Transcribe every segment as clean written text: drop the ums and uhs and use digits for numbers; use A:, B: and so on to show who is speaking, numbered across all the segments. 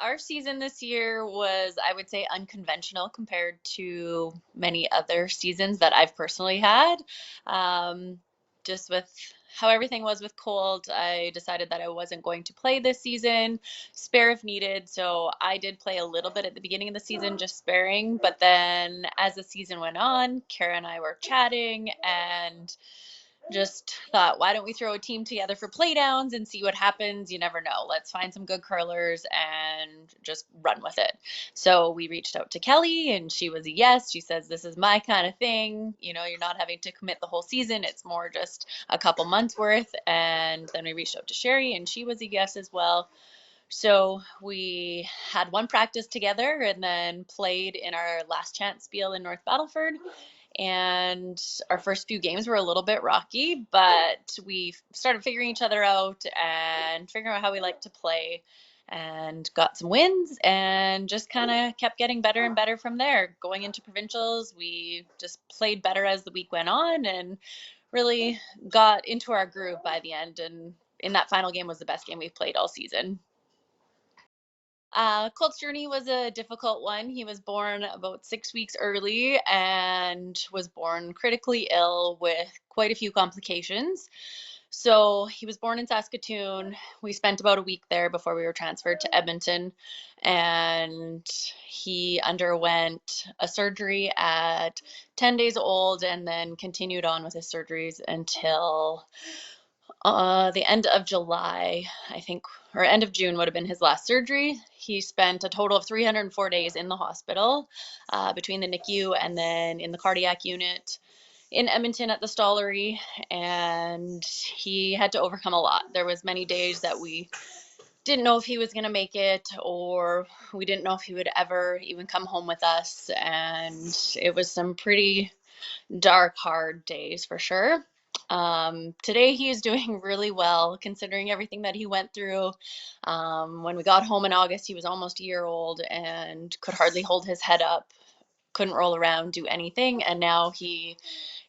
A: Our season this year was, I would say, unconventional compared to many other seasons that I've personally had. Um, just with how everything was with Colt, I decided that I wasn't going to play this season, spare if needed. So I did play a little bit at the beginning of the season, just sparing. But then as the season went on, Kara and I were chatting and just thought, why don't we throw a team together for playdowns and see what happens? You never know. Let's find some good curlers and just run with it. So we reached out to Kelly and she was a yes. She says, this is my kind of thing. You know, you're not having to commit the whole season. It's more just a couple months worth. And then we reached out to Sherry and she was a yes as well. So we had one practice together and then played in our last chance spiel in North Battleford. And our first few games were a little bit rocky, but we started figuring each other out and figuring out how we like to play and got some wins and just kind of kept getting better and better from there. Going into provincials, we just played better as the week went on and really got into our groove by the end. And in that final game was the best game we've played all season. Colt's journey was a difficult one. He was born about 6 weeks early and was born critically ill with quite a few complications. So he was born in Saskatoon. We spent about a week there before we were transferred to Edmonton, and he underwent a surgery at 10 days old and then continued on with his surgeries until the end of July, I think, or end of June would have been his last surgery. He spent a total of 304 days in the hospital between the NICU and then in the cardiac unit in Edmonton at the Stollery, and he had to overcome a lot. There was many days that we didn't know if he was going to make it, or we didn't know if he would ever even come home with us, and it was some pretty dark, hard days for sure. Today he is doing really well considering everything that he went through. When we got home in August, he was almost a year old and could hardly hold his head up, couldn't roll around, do anything. And now he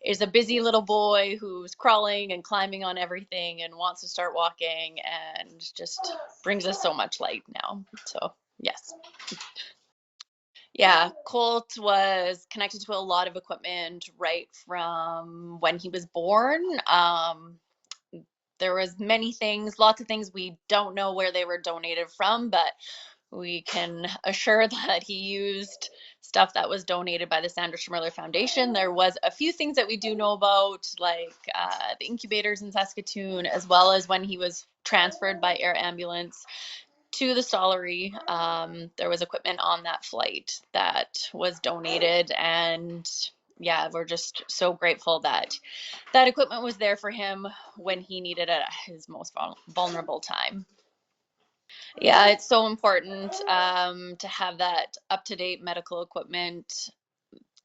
A: is a busy little boy who's crawling and climbing on everything and wants to start walking and just brings us so much light now. So, yes. Yeah, Colt was connected to a lot of equipment right from when he was born. There was many things, lots of things we don't know where they were donated from, but we can assure that he used stuff that was donated by the Sandra Schmirler Foundation. There was a few things that we do know about, like the incubators in Saskatoon, as well as when he was transferred by air ambulance to the Stollery. There was equipment on that flight that was donated, and yeah, we're just so grateful that that equipment was there for him when he needed it at his most vulnerable time. Yeah, it's so important to have that up-to-date medical equipment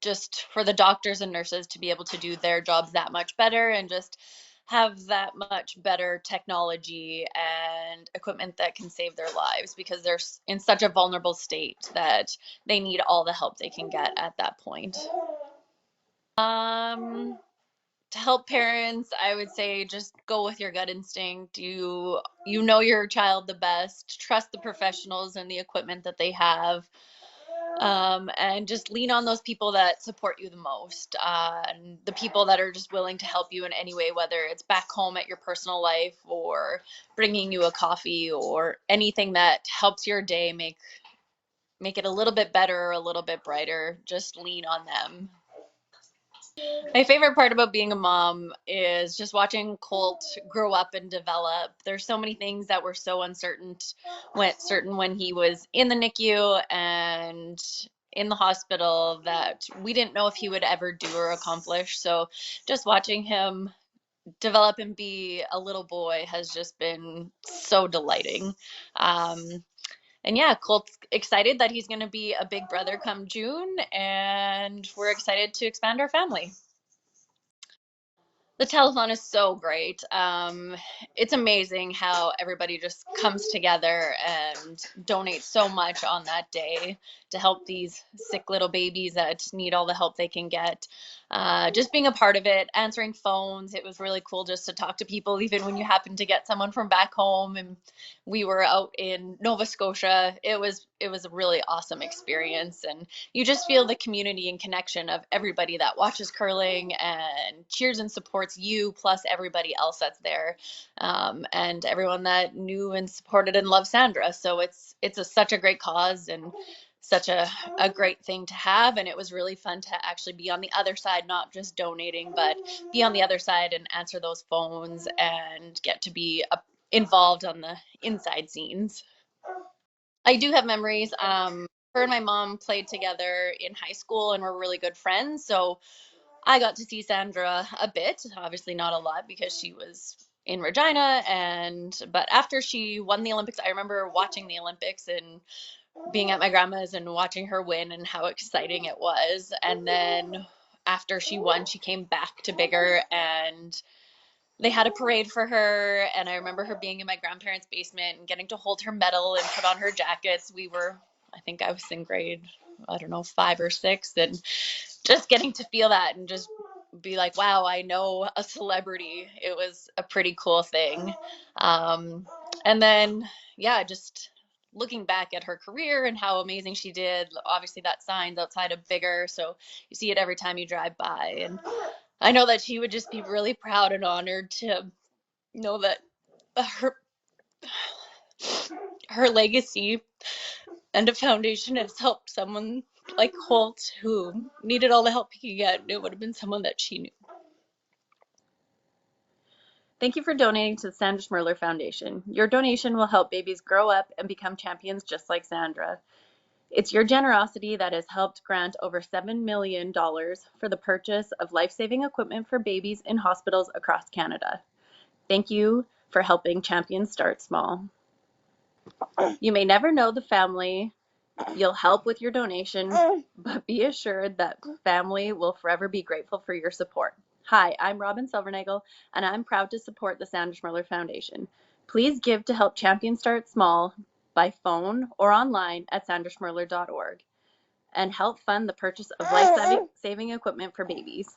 A: just for the doctors and nurses to be able to do their jobs that much better and just have that much better technology and equipment that can save their lives because they're in such a vulnerable state that they need all the help they can get at that point. To help parents, I would say just go with your gut instinct. You know your child the best. Trust the professionals and the equipment that they have. And just lean on those people that support you the most, and the people that are just willing to help you in any way, whether it's back home at your personal life or bringing you a coffee or anything that helps your day make it a little bit better or a little bit brighter. Just lean on them. My favorite part about being a mom is just watching Colt grow up and develop. There's so many things that were so certain when he was in the NICU and in the hospital that we didn't know if he would ever do or accomplish. So just watching him develop and be a little boy has just been so delighting. And yeah, Colt's excited that he's going to be a big brother come June, and we're excited to expand our family. The telethon is so great. It's amazing how everybody just comes together and donates so much on that day to help these sick little babies that need all the help they can get. Just being a part of it, answering phones, it was really cool just to talk to people, even when you happen to get someone from back home. And we were out in Nova Scotia. It was a really awesome experience, and you just feel the community and connection of everybody that watches curling and cheers and supports you, plus everybody else that's there, and everyone that knew and supported and loved Sandra. So such a great cause and such a great thing to have. And it was really fun to actually be on the other side, not just donating, but be on the other side and answer those phones and get to be involved on the inside scenes. I do have memories. Her and my mom played together in high school and were really good friends. So I got to see Sandra a bit, obviously not a lot because she was in Regina. But after she won the Olympics, I remember watching the Olympics and being at my grandma's and watching her win and how exciting it was. And then after she won, she came back to Bigger and they had a parade for her, and I remember her being in my grandparents' basement and getting to hold her medal and put on her jackets. I think I was in grade, I don't know, 5 or 6, and just getting to feel that and just be like, wow, I know a celebrity. It was a pretty cool thing. And then, yeah, just looking back at her career and how amazing she did. Obviously, that sign's outside of Bigger, so you see it every time you drive by. And I know that she would just be really proud and honored to know that her her legacy and a foundation has helped someone like Holt who needed all the help he could get. It would have been someone that she knew. Thank you for donating to the Sandra Schmirler Foundation. Your donation will help babies grow up and become champions just like Sandra. It's your generosity that has helped grant over $7 million for the purchase of life-saving equipment for babies in hospitals across Canada. Thank you for helping champions start small. You may never know the family you'll help with your donation, but be assured that family will forever be grateful for your support. Hi, I'm Robyn Silvernagle, and I'm proud to support the Sandra Schmirler Foundation. Please give to help champions start small by phone or online at sandraschmirler.org and help fund the purchase of life-saving equipment for babies.